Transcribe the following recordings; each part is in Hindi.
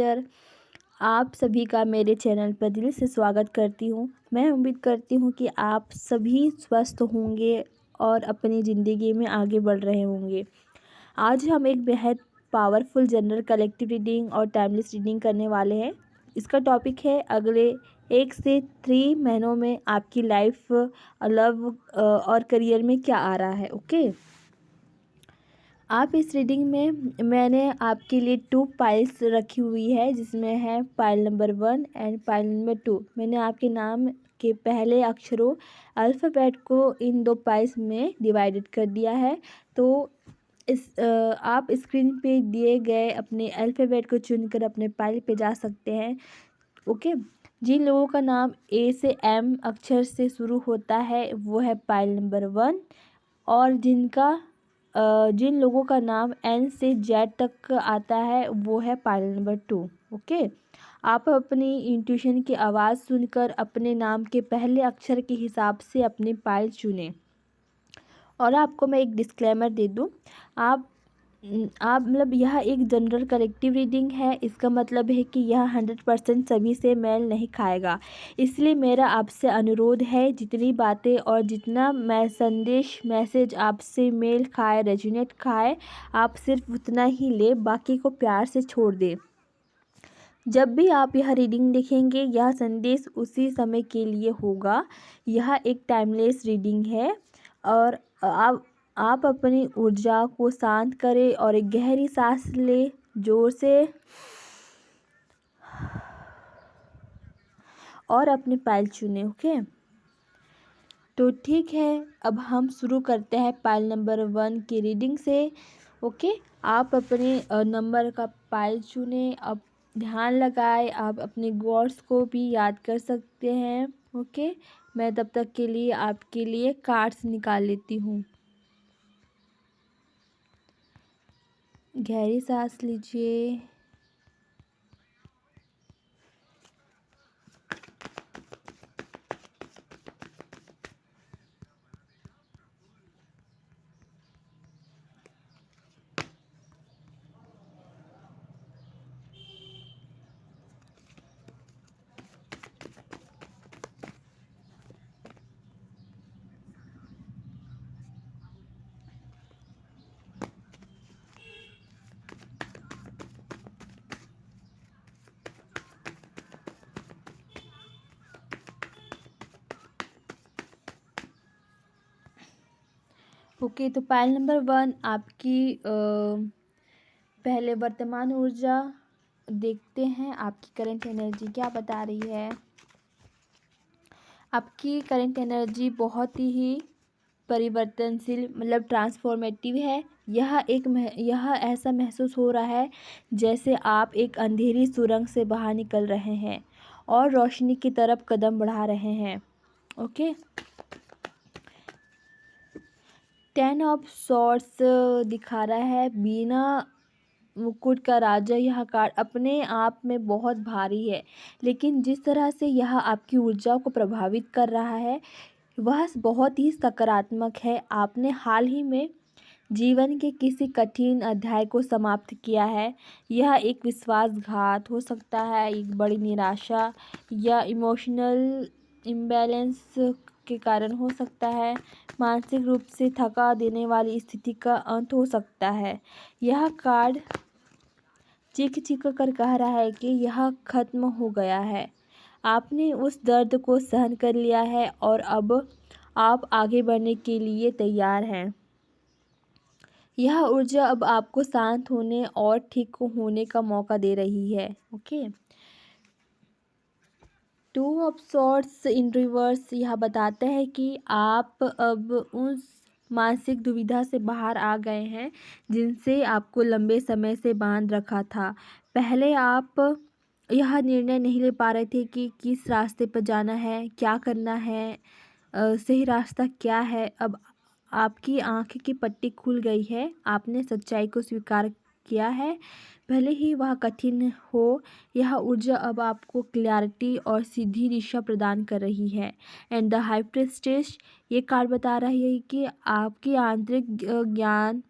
रीडर, आप सभी का मेरे चैनल पर दिल से स्वागत करती हूँ। मैं उम्मीद करती हूँ कि आप सभी स्वस्थ होंगे और अपनी ज़िंदगी में आगे बढ़ रहे होंगे। आज हम एक बेहद पावरफुल जनरल कलेक्टिव रीडिंग और टाइमलेस रीडिंग करने वाले हैं। इसका टॉपिक है अगले 1 से 3 महीनों में आपकी लाइफ, लव और करियर में क्या आ रहा है। ओके, आप इस रीडिंग में मैंने आपके लिए 2 पाइल्स रखी हुई है, जिसमें है pile number 1 and pile number 2। मैंने आपके नाम के पहले अक्षरों अल्फ़ाबेट को इन 2 पाइल्स में डिवाइडेड कर दिया है। तो आप स्क्रीन पे दिए गए अपने अल्फ़ाबेट को चुनकर अपने पाइल पे जा सकते हैं। ओके, जिन लोगों का नाम ए से एम अक्षर से शुरू होता है वो है पाइल नंबर 1, और जिन लोगों का नाम एन से जेड तक आता है वो है पाइल नंबर 2। ओके, आप अपनी इंट्यूशन की आवाज़ सुनकर अपने नाम के पहले अक्षर के हिसाब से अपनी पाइल चुनें। और आपको मैं एक डिस्क्लेमर दे दूं, आप मतलब यह एक जनरल कलेक्टिव रीडिंग है। इसका मतलब है कि यह 100% सभी से मेल नहीं खाएगा। इसलिए मेरा आपसे अनुरोध है, जितनी बातें और जितना मैसेज आपसे मेल खाए, रेजोनेट खाए, आप सिर्फ उतना ही ले, बाकी को प्यार से छोड़ दें। जब भी आप यह रीडिंग देखेंगे, यह संदेश उसी समय के लिए होगा। यह एक टाइमलेस रीडिंग है और आप अपनी ऊर्जा को शांत करें और एक गहरी सांस लें जोर से, और अपनी पाइल चुनें। ओके, तो ठीक है, अब हम शुरू करते हैं पाइल नंबर 1 की रीडिंग से। ओके, आप अपने नंबर का पाइल चुनें। अब ध्यान लगाएं, आप अपने गॉड्स को भी याद कर सकते हैं। ओके, मैं तब तक के लिए आपके लिए कार्ड्स निकाल लेती हूँ। गहरी सांस लीजिए। ओके, तो पाइल नंबर 1 आपकी पहले वर्तमान ऊर्जा देखते हैं, आपकी करंट एनर्जी क्या बता रही है। आपकी करंट एनर्जी बहुत ही परिवर्तनशील, मतलब ट्रांसफॉर्मेटिव है। यह ऐसा महसूस हो रहा है जैसे आप एक अंधेरी सुरंग से बाहर निकल रहे हैं और रोशनी की तरफ कदम बढ़ा रहे हैं। ओके, 10 ऑफ सॉर्ड्स दिखा रहा है। बिना मुकुट का राजा यह कार्ड अपने आप में बहुत भारी है, लेकिन जिस तरह से यह आपकी ऊर्जा को प्रभावित कर रहा है वह बहुत ही सकारात्मक है। आपने हाल ही में जीवन के किसी कठिन अध्याय को समाप्त किया है। यह एक विश्वासघात हो सकता है, एक बड़ी निराशा या इमोशनल इम्बैलेंस के कारण हो सकता है। मानसिक रूप से थका देने वाली स्थिति का अंत हो सकता है। यह कार्ड चीख चीख कर कह रहा है कि यह खत्म हो गया है। आपने उस दर्द को सहन कर लिया है और अब आप आगे बढ़ने के लिए तैयार हैं। यह ऊर्जा अब आपको शांत होने और ठीक होने का मौका दे रही है। Okay, 2 of swords in reverse यह बताता है कि आप अब उस मानसिक दुविधा से बाहर आ गए हैं जिनसे आपको लंबे समय से बांध रखा था। पहले आप यह निर्णय नहीं ले पा रहे थे कि किस रास्ते पर जाना है, क्या करना है, सही रास्ता क्या है। अब आपकी आँख की पट्टी खुल गई है, आपने सच्चाई को स्वीकार किया है, भले ही वह कठिन हो। यह ऊर्जा अब आपको क्लैरिटी और सीधी दिशा प्रदान कर रही है। एंड द हाई प्रीस्टेस ये कार्ड बता रहा है कि आपकी आंतरिक ज्ञान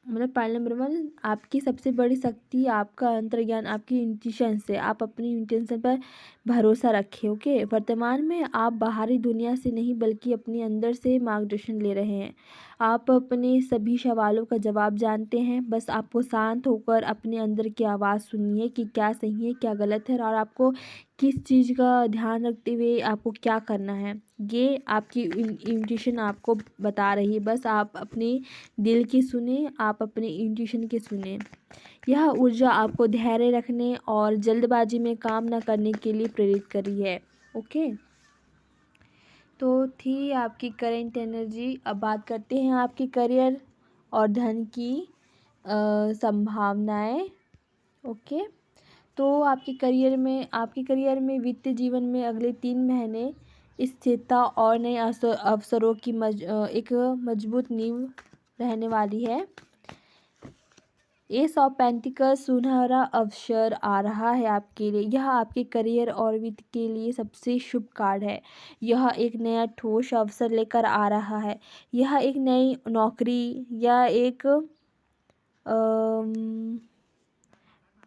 मतलब पाइल नंबर 1, आपकी सबसे बड़ी शक्ति आपका अंतर्ज्ञान, आपकी इंट्यूशन से। आप अपनी इंट्यूशन पर भरोसा रखें। ओके, वर्तमान में आप बाहरी दुनिया से नहीं बल्कि अपने अंदर से मार्गदर्शन ले रहे हैं। आप अपने सभी सवालों का जवाब जानते हैं। बस आपको शांत होकर अपने अंदर की आवाज़ सुनिए कि क्या सही है क्या गलत है, और आपको किस चीज़ का ध्यान रखते हुए आपको क्या करना है। ये आपकी इंट्यूशन आपको बता रही है। बस आप अपने दिल की सुने, आप अपने इंट्यूशन की सुने। यह ऊर्जा आपको धैर्य रखने और जल्दबाजी में काम न करने के लिए प्रेरित कर रही है। ओके, तो थी आपकी करेंट एनर्जी। अब बात करते हैं आपके करियर और धन की संभावनाएं। ओके, तो आपके करियर में वित्तीय जीवन में अगले 3 महीने स्थिरता और नए अवसरों की एक मजबूत नींव रहने वाली है। एस ऑफ पेंटिकल्स सुनहरा अवसर आ रहा है आपके लिए। यह आपके करियर और वित्त के लिए सबसे शुभ कार्ड है। यह एक नया ठोस अवसर लेकर आ रहा है। यह एक नई नौकरी या एक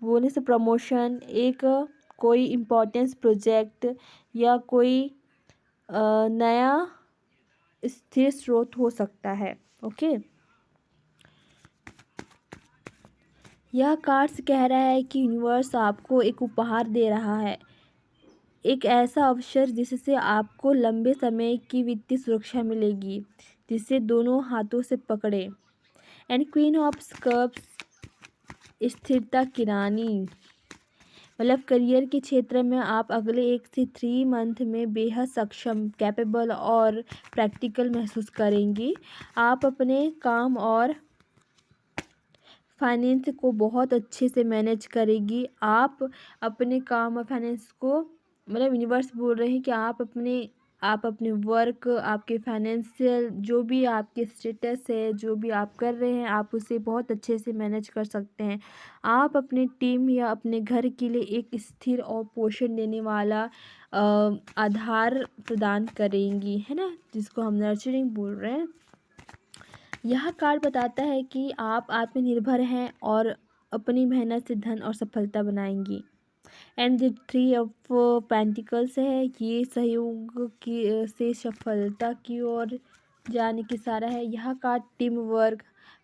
बोले से प्रमोशन, एक कोई इम्पोर्टेंस प्रोजेक्ट या कोई नया स्थिर स्रोत हो सकता है। ओके, यह कार्ड्स कह रहा है कि यूनिवर्स आपको एक उपहार दे रहा है, एक ऐसा अवसर जिससे आपको लंबे समय की वित्तीय सुरक्षा मिलेगी, जिसे दोनों हाथों से पकड़े। एंड क्वीन ऑफ कप्स, स्थिरता की रानी, मतलब करियर के क्षेत्र में आप अगले 1 से 3 मंथ में बेहद सक्षम, कैपेबल और प्रैक्टिकल महसूस करेंगी। आप अपने काम और फाइनेंस को बहुत अच्छे से मैनेज करेगी। आप अपने काम और फाइनेंस को, मतलब यूनिवर्स बोल रहे हैं कि आप अपने वर्क, आपके फाइनेंशियल जो भी आपके स्टेटस है, जो भी आप कर रहे हैं, आप उसे बहुत अच्छे से मैनेज कर सकते हैं। आप अपनी टीम या अपने घर के लिए एक स्थिर और पोषण देने वाला आधार प्रदान करेंगी, है ना, जिसको हम नर्चरिंग बोल रहे हैं। यह कार्ड बताता है कि आप आत्मनिर्भर हैं और अपनी मेहनत से धन और सफलता बनाएंगी। एंड द 3 ऑफ पेंटिकल्स है, ये सहयोग की से सफलता की ओर जाने की इशारा है। यह कार्ड टीम वर्क,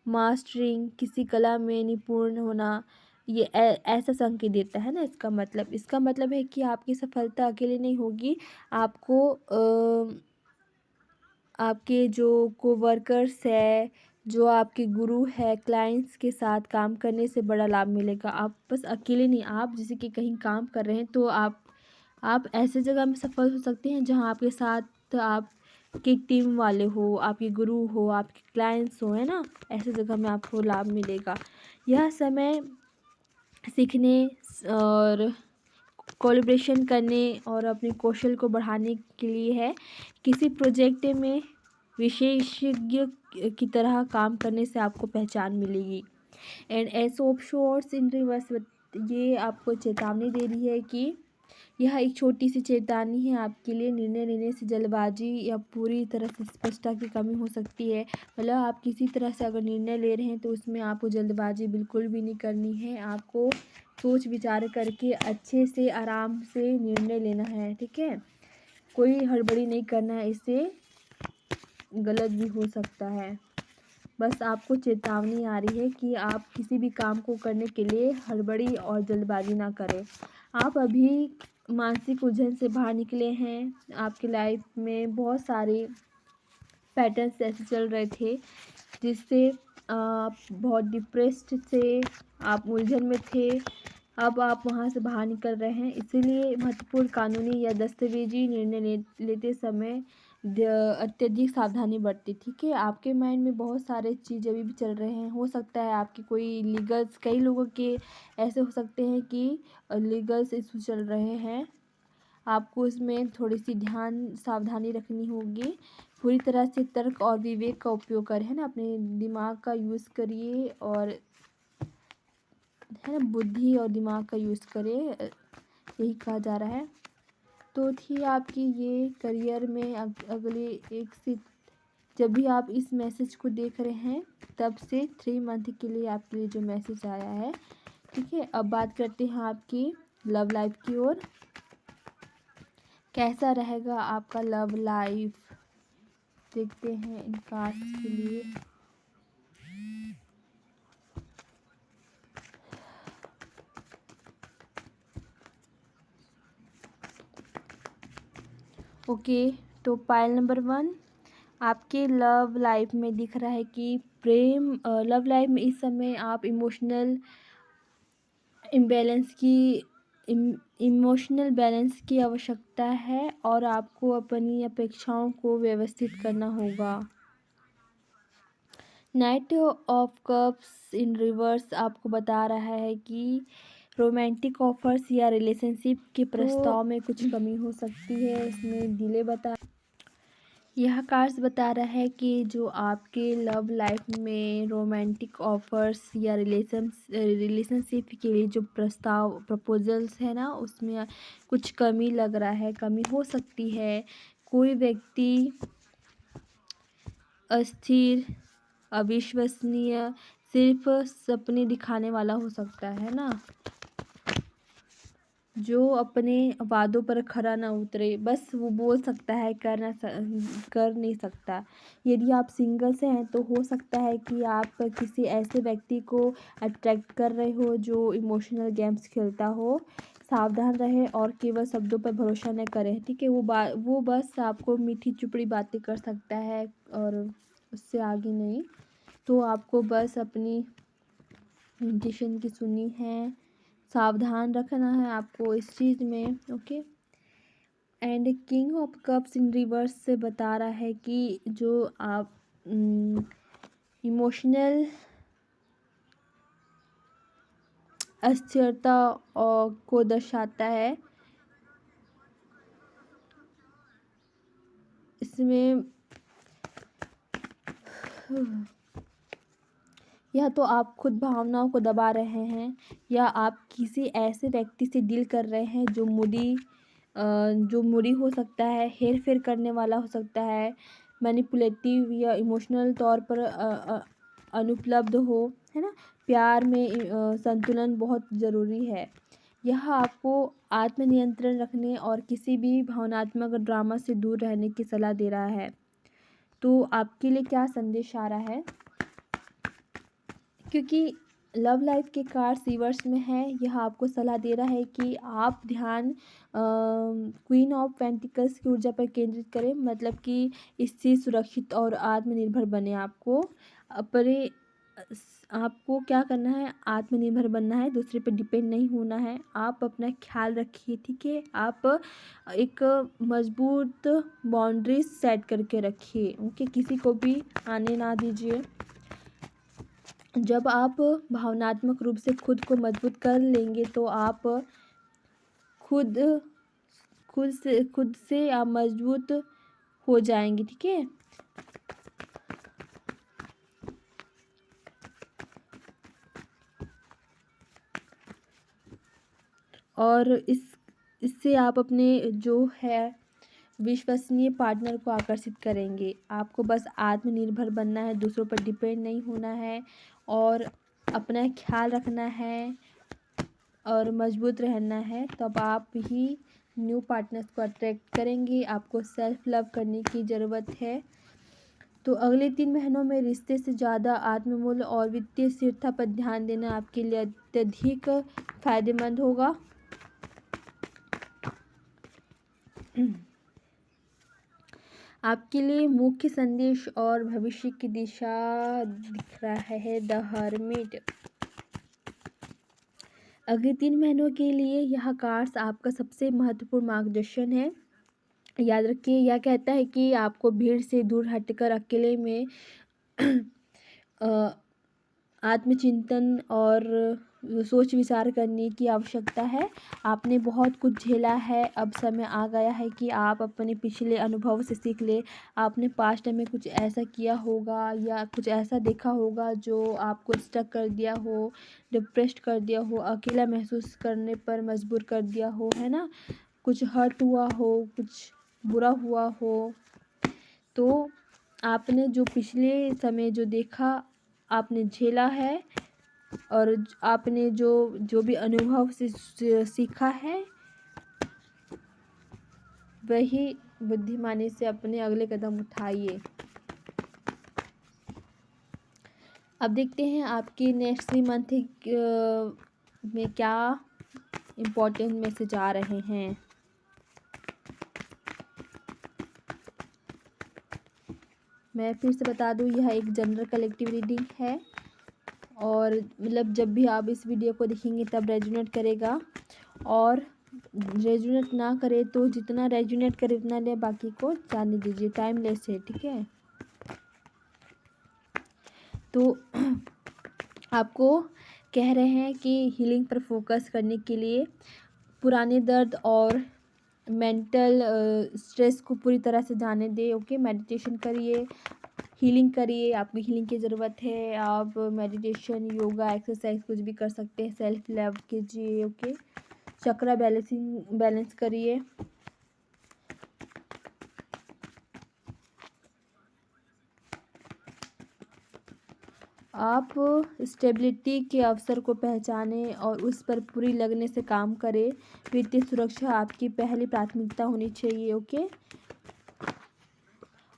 मास्टरिंग, किसी कला में निपुण होना, ये ऐसा संकेत देता है ना। इसका मतलब है कि आपकी सफलता अकेले नहीं होगी। आपको आपके जो कोवर्कर्स है, जो आपके गुरु है, क्लाइंट्स के साथ काम करने से बड़ा लाभ मिलेगा। आप बस अकेले नहीं, आप जैसे कि कहीं काम कर रहे हैं तो आप ऐसे जगह में सफल हो सकते हैं जहां आपके साथ आपकी टीम वाले हो, आपके गुरु हो, आपके क्लाइंट्स हो, है ना। ऐसे जगह में आपको लाभ मिलेगा। यह समय सीखने और कोलैबोरेशन करने और अपने कौशल को बढ़ाने के लिए है। किसी प्रोजेक्ट में विशेषज्ञ की तरह काम करने से आपको पहचान मिलेगी। And S of shorts in reverse, ये आपको चेतावनी दे रही है कि यह एक छोटी सी चेतावनी है आपके लिए। निर्णय लेने से जल्दबाजी या पूरी तरह से स्पष्टता की कमी हो सकती है। मतलब आप किसी तरह से अगर निर्णय ले रहे हैं तो उसमें आपको जल्दबाजी बिल्कुल भी नहीं करनी है। आपको सोच विचार करके अच्छे से आराम से निर्णय लेना है, ठीक है। कोई हड़बड़ी नहीं करना है, इससे गलत भी हो सकता है। बस आपको चेतावनी आ रही है कि आप किसी भी काम को करने के लिए हड़बड़ी और जल्दबाजी ना करें। आप अभी मानसिक उलझन से बाहर निकले हैं। आपकी लाइफ में बहुत सारे पैटर्न्स ऐसे चल रहे थे जिससे आप बहुत डिप्रेस्ड से, आप उलझन में थे। अब आप वहाँ से बाहर निकल रहे हैं। इसीलिए महत्वपूर्ण कानूनी या दस्तावेजी निर्णय लेते समय अत्यधिक सावधानी बरतें, ठीक है। आपके माइंड में बहुत सारे चीज़ अभी भी चल रहे हैं। हो सकता है आपके कोई लीगल्स, कई लोगों के ऐसे हो सकते हैं कि लीगल्स इशू चल रहे हैं। आपको इसमें थोड़ी सी सावधानी रखनी होगी। पूरी तरह से तर्क और विवेक का उपयोग करें, है ना। अपने दिमाग का यूज़ करिए और, है ना, बुद्धि और दिमाग का यूज़ करें, यही कहा जा रहा है। तो थी आपकी ये करियर में अगले 1 से जब भी आप इस मैसेज को देख रहे हैं तब से 3 मंथ के लिए आपके लिए जो मैसेज आया है, ठीक है। अब बात करते हैं आपकी लव लाइफ की ओर। कैसा रहेगा आपका लव लाइफ, देखते हैं इन कार्ड्स के लिए। ओके, तो पाइल नंबर 1 आपके लव लाइफ में दिख रहा है कि प्रेम लव लाइफ में इस समय आप इमोशनल बैलेंस की आवश्यकता है और आपको अपनी अपेक्षाओं को व्यवस्थित करना होगा। Night of cups in reverse आपको बता रहा है कि रोमांटिक ऑफर्स या रिलेशनशिप के प्रस्ताव में कुछ कमी हो सकती है, इसमें डिले बता। यह कार्ड्स बता रहा है कि जो आपके लव लाइफ में रोमांटिक ऑफर्स या रिलेशनशिप के लिए जो प्रपोजल्स है ना, उसमें कुछ कमी लग रहा है, कमी हो सकती है। कोई व्यक्ति अस्थिर, अविश्वसनीय, सिर्फ सपने दिखाने वाला हो सकता है ना, जो अपने वादों पर खरा ना उतरे, बस वो बोल सकता है, कर नहीं सकता। यदि आप सिंगल्स हैं तो हो सकता है कि आप किसी ऐसे व्यक्ति को अट्रैक्ट कर रहे हो जो इमोशनल गेम्स खेलता हो। सावधान रहें और केवल शब्दों पर भरोसा न करें, ठीक है। वो बस आपको मीठी चुपड़ी बातें कर सकता है और उससे आगे नहीं। तो आपको बस अपनी इंट्यूशन की सुनी है, सावधान रखना है आपको इस चीज़ में, okay. And king of cups in reverse से बता रहा है कि जो आप इमोशनल अस्थिरता को दर्शाता है। इसमें या तो आप खुद भावनाओं को दबा रहे हैं या आप किसी ऐसे व्यक्ति से डील कर रहे हैं जो मूडी हो सकता है, हेर फेर करने वाला हो सकता है, मैनिपुलेटिव या इमोशनल तौर पर अनुपलब्ध हो, है ना। प्यार में संतुलन बहुत ज़रूरी है। यह आपको आत्मनियंत्रण रखने और किसी भी भावनात्मक ड्रामा से दूर रहने की सलाह दे रहा है। तो आपके लिए क्या संदेश आ रहा है, क्योंकि लव लाइफ के कार्ड्स रिवर्स में है, यह आपको सलाह दे रहा है कि आप ध्यान क्वीन ऑफ पेंटिकल्स की ऊर्जा पर केंद्रित करें, मतलब कि इससे सुरक्षित और आत्मनिर्भर बने। आपको क्या करना है, आत्मनिर्भर बनना है, दूसरे पर डिपेंड नहीं होना है। आप अपना ख्याल रखिए, ठीक है। आप एक मजबूत बाउंड्रीज सेट करके रखिए, ओके। किसी को भी आने ना दीजिए। जब आप भावनात्मक रूप से खुद को मजबूत कर लेंगे तो आप खुद से आप मजबूत हो जाएंगे, ठीक है। और इससे आप अपने जो है विश्वसनीय पार्टनर को आकर्षित करेंगे। आपको बस आत्मनिर्भर बनना है, दूसरों पर डिपेंड नहीं होना है और अपना ख्याल रखना है और मजबूत रहना है, तब आप ही न्यू पार्टनर्स को अट्रैक्ट करेंगे। आपको सेल्फ लव करने की ज़रूरत है। तो अगले 3 महीनों में रिश्ते से ज़्यादा आत्ममूल्य और वित्तीय स्थिरता पर ध्यान देना आपके लिए अत्यधिक फायदेमंद होगा। आपके लिए मुख्य संदेश और भविष्य की दिशा दिख रहा है द हर्मिट। अगले 3 महीनों के लिए यह कार्ड्स आपका सबसे महत्वपूर्ण मार्गदर्शन है। याद रखिए, यह कहता है कि आपको भीड़ से दूर हटकर अकेले में आत्मचिंतन और सोच विचार करने की आवश्यकता है। आपने बहुत कुछ झेला है, अब समय आ गया है कि आप अपने पिछले अनुभव से सीख ले। आपने पास्ट में कुछ ऐसा किया होगा या कुछ ऐसा देखा होगा जो आपको स्टक कर दिया हो, डिप्रेस्ड कर दिया हो, अकेला महसूस करने पर मजबूर कर दिया हो, है ना। कुछ हर्ट हुआ हो, कुछ बुरा हुआ हो, तो आपने जो पिछले समय जो देखा, आपने झेला है, और आपने जो भी अनुभव से सीखा है, वही बुद्धिमानी से अपने अगले कदम उठाइए। अब देखते हैं आपके नेक्स्ट 3 मंथ में क्या इम्पोर्टेंट मैसेज आ रहे हैं। मैं फिर से बता दूं, यह एक जनरल कलेक्टिव रीडिंग है, और मतलब जब भी आप इस वीडियो को देखेंगे तब रेजोनेट करेगा, और रेजोनेट ना करे तो जितना रेजोनेट करे उतना ले, बाकी को जाने दीजिए, टाइमलेस है, ठीक है। तो आपको कह रहे हैं कि हीलिंग पर फोकस करने के लिए पुराने दर्द और मेंटल स्ट्रेस को पूरी तरह से जाने दे। ओके, मेडिटेशन करिए, हीलिंग करिए, आपको हीलिंग की ज़रूरत है। आप मेडिटेशन, योगा, एक्सरसाइज कुछ भी कर सकते हैं। सेल्फ लव कीजिए। ओके, चक्रा बैलेंस करिए। आप स्टेबिलिटी के अवसर को पहचानें और उस पर पूरी लगने से काम करें। वित्तीय सुरक्षा आपकी पहली प्राथमिकता होनी चाहिए। ओके,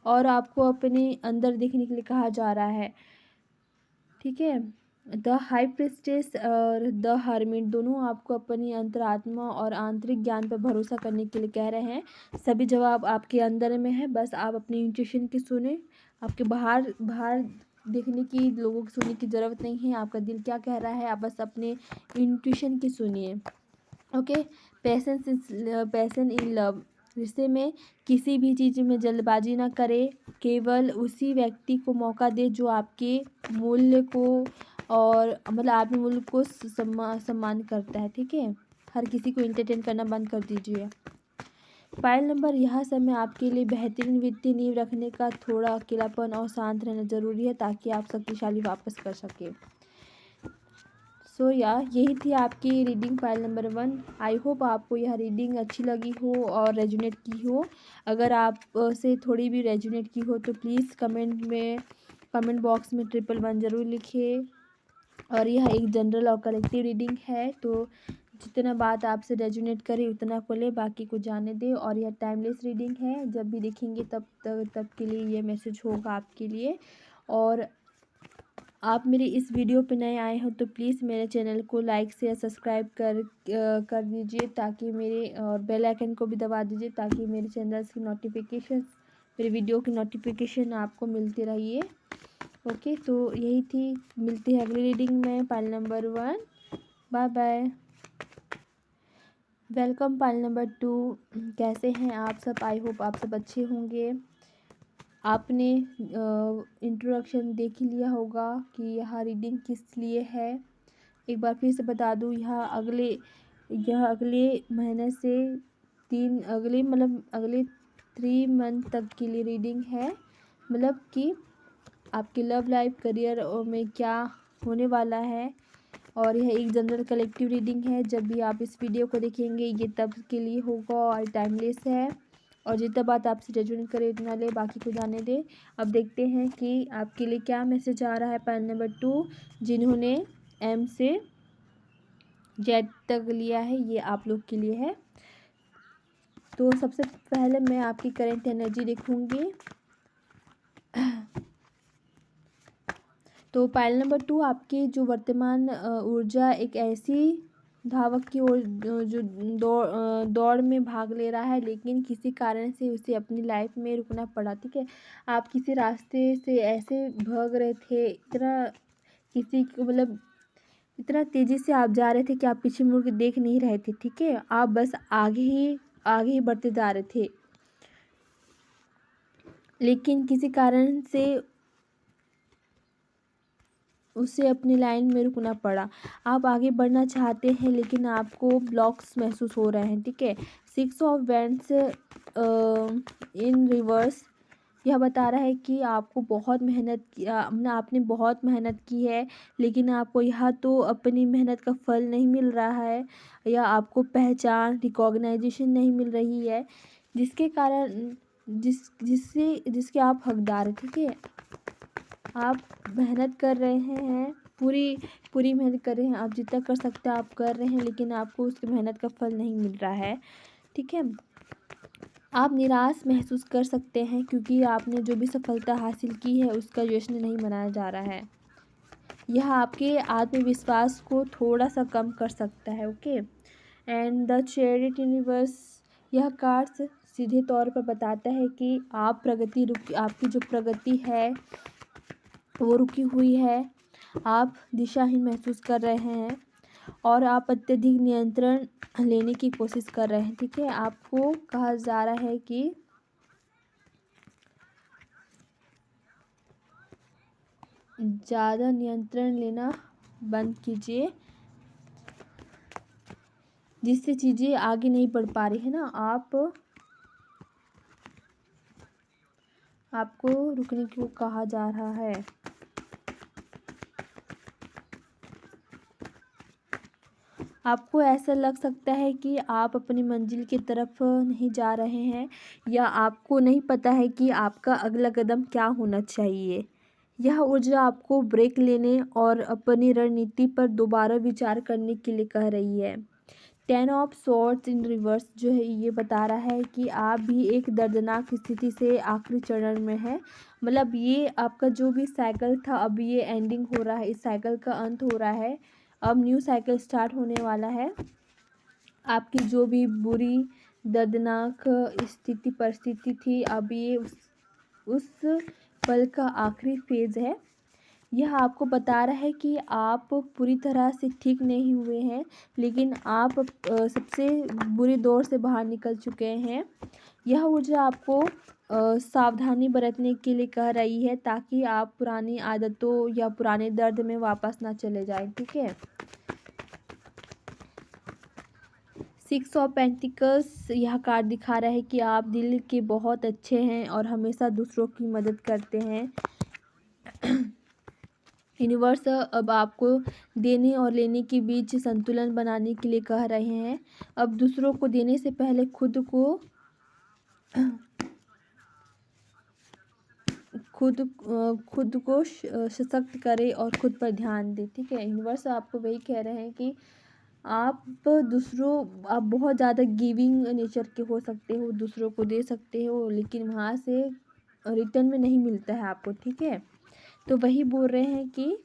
और आपको अपने अंदर देखने के लिए कहा जा रहा है, ठीक है। द हाई प्रिस्टेस और द हर्मिट दोनों आपको अपनी अंतरात्मा और आंतरिक ज्ञान पर भरोसा करने के लिए कह रहे हैं। सभी जवाब आपके अंदर में है, बस आप अपनी इंट्यूशन की सुने। आपके बाहर देखने की, लोगों की सुनने की ज़रूरत नहीं है। आपका दिल क्या कह रहा है, आप बस अपने इंट्यूशन की सुनिए। ओके, पैशन इन लव, रिश्ते में किसी भी चीज़ में जल्दबाजी ना करे। केवल उसी व्यक्ति को मौका दे जो आपके मूल्य को और मतलब आपके मूल्य को सम्मान करता है, ठीक है। हर किसी को एंटरटेन करना बंद कर दीजिए। फाइल नंबर, यह समय आपके लिए बेहतरीन वित्तीय नींव रखने का, थोड़ा अकेलापन और शांत रहना जरूरी है ताकि आप शक्तिशाली वापस कर सकें। सो यही थी आपकी reading file number 1। I hope आपको यह रीडिंग अच्छी लगी हो और रेजोनेट की हो। अगर आप से थोड़ी भी रेजोनेट की हो तो प्लीज़ कमेंट बॉक्स में 111 ज़रूर लिखिए। और यह एक जनरल और कलेक्टिव रीडिंग है, तो जितना बात आपसे रेजोनेट करे उतना को ले, बाकी को जाने दे। और यह टाइमलेस रीडिंग है, जब भी देखेंगे तब के लिए ये मैसेज होगा आपके लिए। और आप मेरी इस वीडियो पे नए आए हो तो प्लीज़ मेरे चैनल को लाइक शेयर सब्सक्राइब कर दीजिए, ताकि मेरे और बेल आइकन को भी दबा दीजिए, ताकि मेरे चैनल्स की नोटिफिकेशन, मेरे वीडियो की नोटिफिकेशन आपको मिलती रहिए। ओके, तो यही थी, मिलती है अगली रीडिंग में file number 1। Bye bye. Welcome file number 2। कैसे हैं आप सब? आई होप आप सब अच्छे होंगे। आपने इंट्रोडक्शन देख ही लिया होगा कि यह रीडिंग किस लिए है। एक बार फिर से बता दूं, यह अगले महीने से अगले 3 मंथ तक के लिए रीडिंग है। मतलब कि आपकी लव लाइफ, करियर में क्या होने वाला है। और यह एक जनरल कलेक्टिव रीडिंग है। जब भी आप इस वीडियो को देखेंगे ये तब के लिए होगा और टाइमलेस है। और जितना बात आपसे रेजोनेट करे उतना ले, बाकी को जाने दे। अब देखते हैं कि आपके लिए क्या मैसेज आ रहा है फाइल नंबर 2। जिन्होंने M से Z तक लिया है, ये आप लोग के लिए है। तो सबसे पहले मैं आपकी करंट एनर्जी देखूंगी। तो फाइल नंबर 2, आपकी जो वर्तमान ऊर्जा एक ऐसी धावक की ओर जो दौड़ में भाग ले रहा है, लेकिन किसी कारण से उसे अपनी लाइफ में रुकना पड़ा, ठीक है। आप किसी रास्ते से ऐसे भाग रहे थे, इतना तेज़ी से आप जा रहे थे कि आप पीछे मुड़ के देख नहीं रहे थे, ठीक है। आप बस आगे ही बढ़ते जा रहे थे, लेकिन किसी कारण से उसे अपनी लाइन में रुकना पड़ा। आप आगे बढ़ना चाहते हैं लेकिन आपको ब्लॉक्स महसूस हो रहे हैं, ठीक है। 6 ऑफ वैंड्स इन रिवर्स, यह बता रहा है कि आपने बहुत मेहनत की है, लेकिन आपको यह तो अपनी मेहनत का फल नहीं मिल रहा है, या आपको पहचान, रिकॉग्नाइजेशन नहीं मिल रही है, जिसके कारण जिसके आप हकदार हैं। ठीक है, आप मेहनत कर रहे हैं, पूरी पूरी मेहनत कर रहे हैं, आप जितना कर सकते हैं आप कर रहे हैं, लेकिन आपको उसकी मेहनत का फल नहीं मिल रहा है। ठीक है, आप निराश महसूस कर सकते हैं क्योंकि आपने जो भी सफलता हासिल की है उसका जश्न नहीं मनाया जा रहा है। यह आपके आत्मविश्वास को थोड़ा सा कम कर सकता है। Okay, and the chariot universe, यह कार्ड सीधे तौर पर बताता है कि आपकी जो प्रगति है वो रुकी हुई है, आप दिशाहीन महसूस कर रहे हैं और आप अत्यधिक नियंत्रण लेने की कोशिश कर रहे हैं। ठीक है, आपको कहा जा रहा है कि ज़्यादा नियंत्रण लेना बंद कीजिए, जिससे चीज़ें आगे नहीं बढ़ पा रही है ना। आपको रुकने को कहा जा रहा है। आपको ऐसा लग सकता है कि आप अपनी मंजिल की तरफ नहीं जा रहे हैं, या आपको नहीं पता है कि आपका अगला कदम क्या होना चाहिए। यह ऊर्जा आपको ब्रेक लेने और अपनी रणनीति पर दोबारा विचार करने के लिए कह रही है। 10 ऑफ सॉर्ड्स इन रिवर्स जो है ये बता रहा है कि आप भी एक दर्दनाक स्थिति से आखिरी चरण में है। मतलब ये आपका जो भी साइकिल था अब ये एंडिंग हो रहा है, इस साइकिल का अंत हो रहा है, अब न्यू साइकिल स्टार्ट होने वाला है। आपकी जो भी बुरी दर्दनाक परिस्थिति थी, अब ये उस पल का आखिरी फेज़ है। यह आपको बता रहा है कि आप पूरी तरह से ठीक नहीं हुए हैं, लेकिन आप सबसे बुरे दौर से बाहर निकल चुके हैं। यह ऊर्जा आपको सावधानी बरतने के लिए कह रही है ताकि आप पुरानी आदतों या पुराने दर्द में वापस ना चले जाएं। ठीक है, 6 ऑफ पेंटिकल्स यह कार्ड दिखा रहा है कि आप दिल के बहुत अच्छे हैं और हमेशा दूसरों की मदद करते हैं। यूनिवर्स अब आपको देने और लेने के बीच संतुलन बनाने के लिए कह रहे हैं। अब दूसरों को देने से पहले खुद को सशक्त करें और खुद पर ध्यान दें। ठीक है, यूनिवर्स आपको वही कह रहे हैं कि आप बहुत ज़्यादा गिविंग नेचर के हो सकते हो, दूसरों को दे सकते हो, लेकिन वहाँ से रिटर्न में नहीं मिलता है आपको। ठीक है, तो वही बोल रहे हैं कि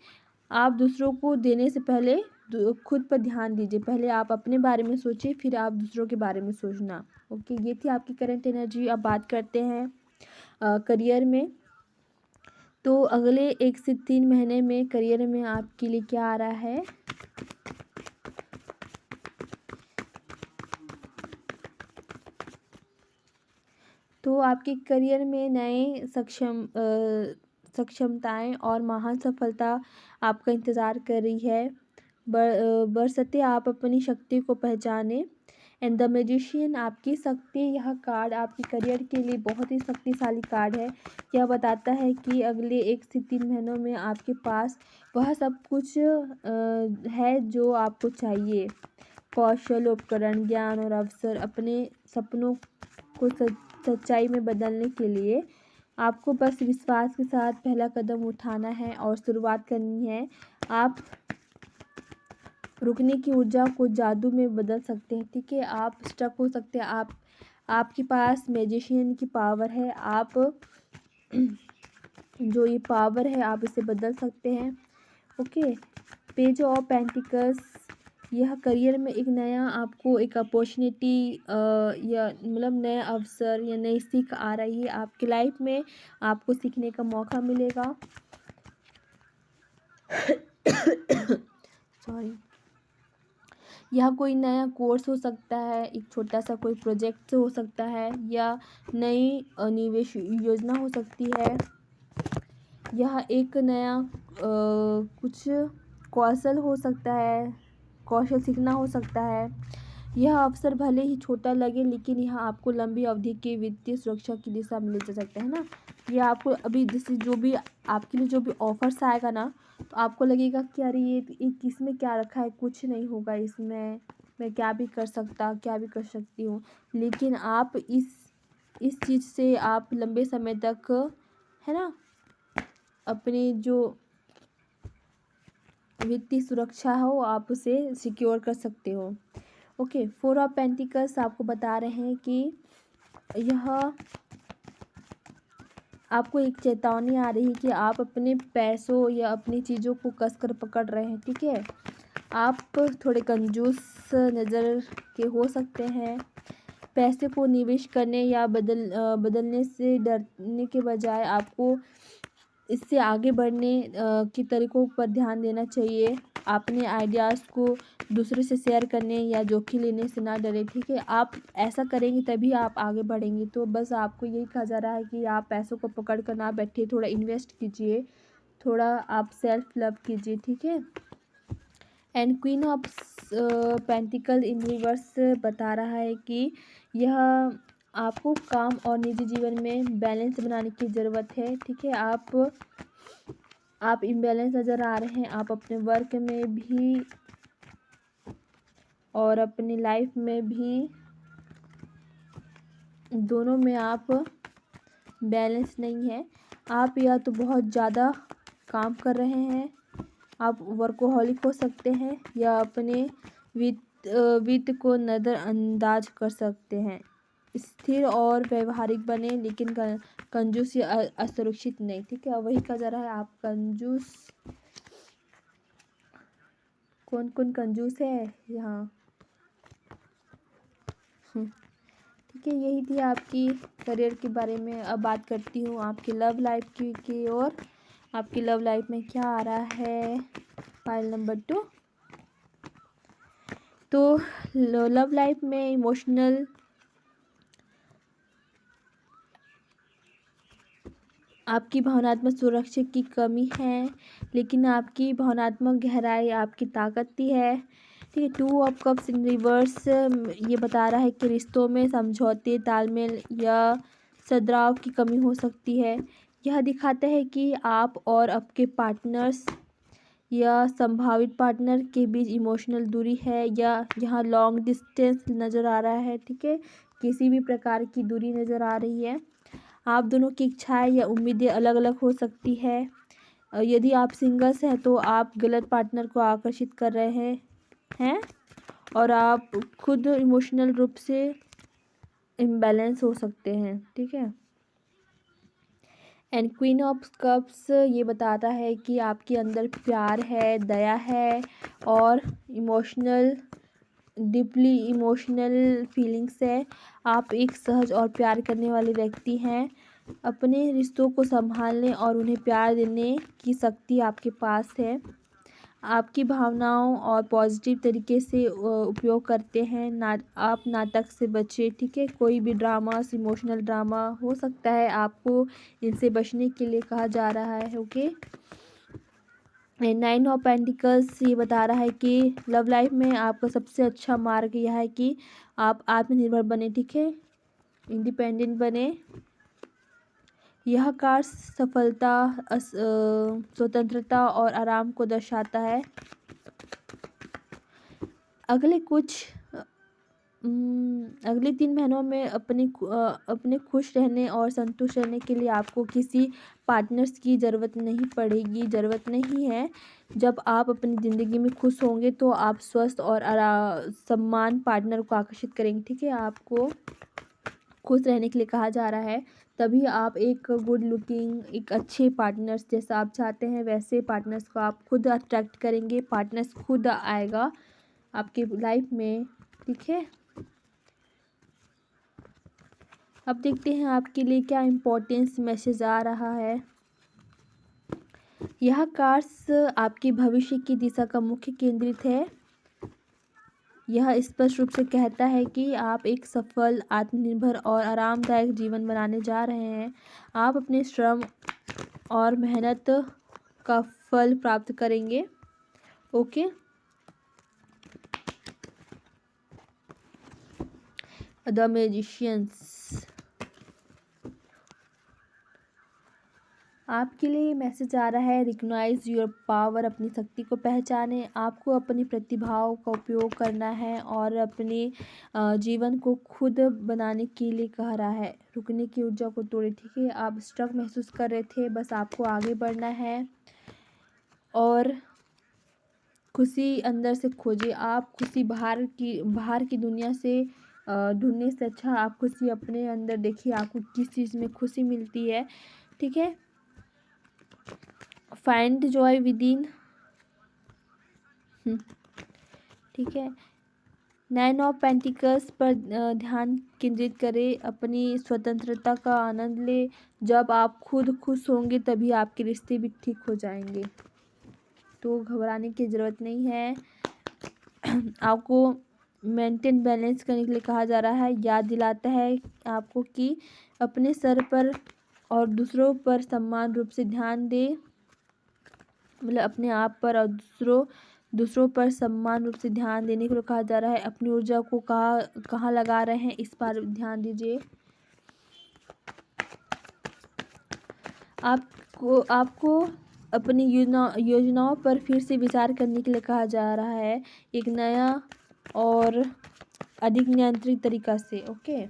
आप दूसरों को देने से पहले खुद पर ध्यान दीजिए। पहले आप अपने बारे में सोचिए, फिर आप दूसरों के बारे में सोचना। ओके, ये थी आपकी करंट एनर्जी। अब बात करते हैं करियर में। तो अगले 1 से 3 महीने में करियर में आपके लिए क्या आ रहा है। तो आपके करियर में नए सक्षमताएं और महान सफलता आपका इंतज़ार कर रही है। बरसते आप अपनी शक्ति को पहचाने। एंड द मैजिशियन, आपकी शक्ति, यह कार्ड आपके करियर के लिए बहुत ही शक्तिशाली कार्ड है। यह बताता है कि अगले 1 से 3 महीनों में आपके पास वह सब कुछ है जो आपको चाहिए। कौशल, उपकरण, ज्ञान और अवसर। अपने सपनों को सच्चाई में बदलने के लिए आपको बस विश्वास के साथ पहला कदम उठाना है और शुरुआत करनी है। आप रुकने की ऊर्जा को जादू में बदल सकते हैं। ठीक है, आप स्टक हो सकते हैं, आपके पास मैजिशियन की पावर है। आप जो ये पावर है आप इसे बदल सकते हैं। ओके, पेज ऑफ पेंटिकल्स, यह करियर में आपको एक अपॉर्चुनिटी या मतलब नया अवसर या नई सीख आ रही है। आपकी लाइफ में आपको सीखने का मौका मिलेगा। सॉरी, यह कोई नया कोर्स हो सकता है, एक छोटा सा कोई प्रोजेक्ट हो सकता है, या नई निवेश योजना हो सकती है। यह एक नया कुछ कौशल हो सकता है, कौशल सीखना हो सकता है। यह अवसर भले ही छोटा लगे, लेकिन यह आपको लंबी अवधि की वित्तीय सुरक्षा की दिशा में ले जा सकता है ना। यह आपको अभी जैसे जो भी आपके लिए जो भी ऑफर्स आएगा ना, तो आपको लगेगा कि अरे ये किस में क्या रखा है, कुछ नहीं होगा इसमें, मैं क्या भी कर सकती हूँ। लेकिन आप इस इस चीज़ से आप लंबे समय तक, है ना, अपनी जो वित्तीय सुरक्षा हो आप उसे सिक्योर कर सकते हो। ओके, 4 ऑफ पेंटिकल्स आपको बता रहे हैं कि यह आपको एक चेतावनी आ रही है कि आप अपने पैसों या अपनी चीज़ों को कसकर पकड़ रहे हैं। ठीक है, आप थोड़े कंजूस नज़र के हो सकते हैं। पैसे को निवेश करने या बदलने से डरने के बजाय आपको इससे आगे बढ़ने के तरीकों पर ध्यान देना चाहिए। अपने आइडियाज़ को दूसरे से शेयर करने या जोखिम लेने से ना डरें। ठीक है, आप ऐसा करेंगे तभी आप आगे बढ़ेंगे। तो बस आपको यही कहा जा रहा है कि आप पैसों को पकड़ कर ना बैठिए, थोड़ा इन्वेस्ट कीजिए, थोड़ा आप सेल्फ लव कीजिए। ठीक है, and queen of pentacle in reverse बता रहा है कि यह आपको काम और निजी जीवन में बैलेंस बनाने की ज़रूरत है। ठीक है, आप इम्बैलेंस नज़र आ रहे हैं। आप अपने वर्क में भी और अपनी लाइफ में भी, दोनों में आप बैलेंस नहीं है। आप या तो बहुत ज़्यादा काम कर रहे हैं, आप वर्कोहॉलिक हो सकते हैं, या अपने वित्त को नज़रअंदाज कर सकते हैं। स्थिर और व्यवहारिक बने, लेकिन कंजूस या असुरक्षित नहीं। ठीक है, वही कहा जा रहा है आप कंजूस। कौन कौन कंजूस है यहाँ? ठीक है, यही थी आपकी करियर के बारे में। अब बात करती हूँ आपकी लव लाइफ की और आपकी लव लाइफ में क्या आ रहा है। File number 2। तो लव लाइफ में इमोशनल आपकी भावनात्मक सुरक्षा की कमी है, लेकिन आपकी भावनात्मक गहराई आपकी ताकत ही है। ठीक है, 2 ऑफ कप्स इन रिवर्स ये बता रहा है कि रिश्तों में समझौते, तालमेल या सद्भाव की कमी हो सकती है। यह दिखाता है कि आप और आपके पार्टनर्स या संभावित पार्टनर के बीच इमोशनल दूरी है, या यहाँ लॉन्ग डिस्टेंस नज़र आ रहा है। ठीक है, किसी भी प्रकार की दूरी नज़र आ रही है। आप दोनों की इच्छाएं या उम्मीदें अलग अलग हो सकती है। यदि आप सिंगल्स हैं तो आप गलत पार्टनर को आकर्षित कर रहे हैं और आप खुद इमोशनल रूप से इम्बैलेंस हो सकते हैं। ठीक है, एंड क्वीन ऑफ कप्स ये बताता है कि आपके अंदर प्यार है, दया है और डीपली इमोशनल फीलिंग्स है। आप एक सहज और प्यार करने वाले व्यक्ति हैं। अपने रिश्तों को संभालने और उन्हें प्यार देने की शक्ति आपके पास है। आपकी भावनाओं और पॉजिटिव तरीके से उपयोग करते हैं। आप नाटक से बचें। ठीक है, कोई भी ड्रामा, इमोशनल ड्रामा हो सकता है, आपको इनसे बचने के लिए कहा जा रहा है। ओके, 9 ऑफ पेंटिकल्स ये बता रहा है कि लव लाइफ में आपका सबसे अच्छा मार्ग यह है कि आप आत्मनिर्भर बने। ठीक है, इंडिपेंडेंट बने। यह कार्ड सफलता, स्वतंत्रता और आराम को दर्शाता है। अगले 3 महीनों में अपने खुश रहने और संतुष्ट रहने के लिए आपको किसी पार्टनर्स की ज़रूरत नहीं है। जब आप अपनी ज़िंदगी में खुश होंगे तो आप स्वस्थ और सम्मान पार्टनर को आकर्षित करेंगे। ठीक है, आपको खुश रहने के लिए कहा जा रहा है, तभी आप एक गुड लुकिंग, एक अच्छे पार्टनर्स जैसा आप चाहते हैं वैसे पार्टनर्स को आप खुद अट्रैक्ट करेंगे। पार्टनर्स खुद आएगा आपकी लाइफ में। ठीक है, अब देखते हैं आपके लिए क्या इम्पोर्टेंस मैसेज आ रहा है। यह कार्ड्स आपके भविष्य की दिशा का मुख्य केंद्रित है। यह स्पष्ट रूप से कहता है कि आप एक सफल, आत्मनिर्भर और आरामदायक जीवन बनाने जा रहे हैं। आप अपने श्रम और मेहनत का फल प्राप्त करेंगे। ओके, द मैजिशियंस आपके लिए मैसेज आ रहा है, रिकॉग्नाइज योर पावर, अपनी शक्ति को पहचानें। आपको अपनी प्रतिभाओं का उपयोग करना है और अपने जीवन को खुद बनाने के लिए कह रहा है। रुकने की ऊर्जा को तोड़े, ठीक है। आप स्ट्रक महसूस कर रहे थे, बस आपको आगे बढ़ना है और खुशी अंदर से खोजिए। आप खुशी बाहर की दुनिया से ढूंढने से अच्छा आप खुशी अपने अंदर देखिए, आपको किस चीज़ में खुशी मिलती है, ठीक है। फाइंड जॉय विद इन, ठीक है। 9 ऑफ पेंटिकल्स पर ध्यान केंद्रित करें, अपनी स्वतंत्रता का आनंद ले। जब आप खुद खुश होंगे तभी आपके रिश्ते भी ठीक हो जाएंगे, तो घबराने की ज़रूरत नहीं है। आपको मेंटेन बैलेंस करने के लिए कहा जा रहा है। याद दिलाता है आपको कि अपने सर पर और दूसरों पर समान रूप से ध्यान दें, मतलब अपने आप पर और दूसरों पर समान रूप से ध्यान देने के लिए कहा जा रहा है। अपनी ऊर्जा को कहाँ लगा रहे हैं, इस पर ध्यान दीजिए। आपको अपनी योजनाओं पर फिर से विचार करने के लिए कहा जा रहा है, एक नया और अधिक नियंत्रित तरीका से, ओके।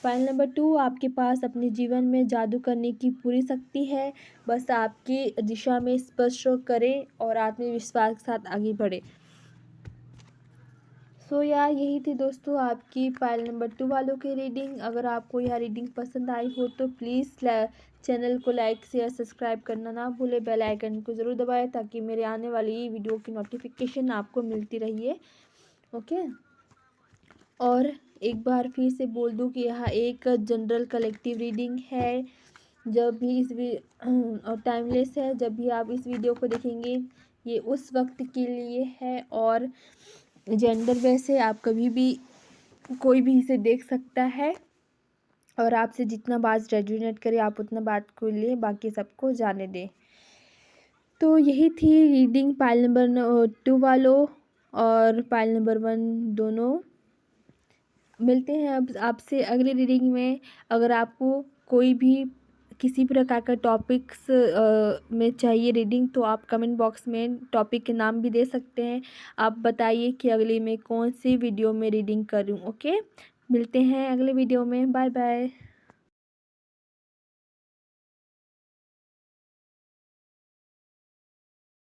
पॉइंट नंबर 2, आपके पास अपने जीवन में जादू करने की पूरी शक्ति है, बस आपकी दिशा में स्पष्ट करें और आत्मविश्वास के साथ आगे बढ़े। सो यार यही थी दोस्तों आपकी पाइल नंबर 2 वालों की रीडिंग। अगर आपको यह रीडिंग पसंद आई हो तो प्लीज़ चैनल को लाइक शेयर सब्सक्राइब करना ना भूलें, बेल आइकन को ज़रूर दबाएं ताकि मेरे आने वाली वीडियो की नोटिफिकेशन आपको मिलती रहिए, ओके। और एक बार फिर से बोल दूं कि यह एक जनरल कलेक्टिव रीडिंग है। जब भी और टाइमलेस है, जब भी आप इस वीडियो को देखेंगे ये उस वक्त के लिए है और जेंडर वैसे आप कभी भी कोई भी इसे देख सकता है और आपसे जितना बात रेजोनेट करे आप उतना बात को लिए, बाकी सबको जाने दें। तो यही थी रीडिंग पाइल नंबर 2 वालों और पाइल नंबर 1 दोनों। मिलते हैं अब आपसे अगले रीडिंग में। अगर आपको कोई भी किसी प्रकार का टॉपिक्स में चाहिए रीडिंग तो आप कमेंट बॉक्स में टॉपिक के नाम भी दे सकते हैं। आप बताइए कि अगले में कौन सी वीडियो में रीडिंग करूं, ओके। मिलते हैं अगले वीडियो में, बाय बाय।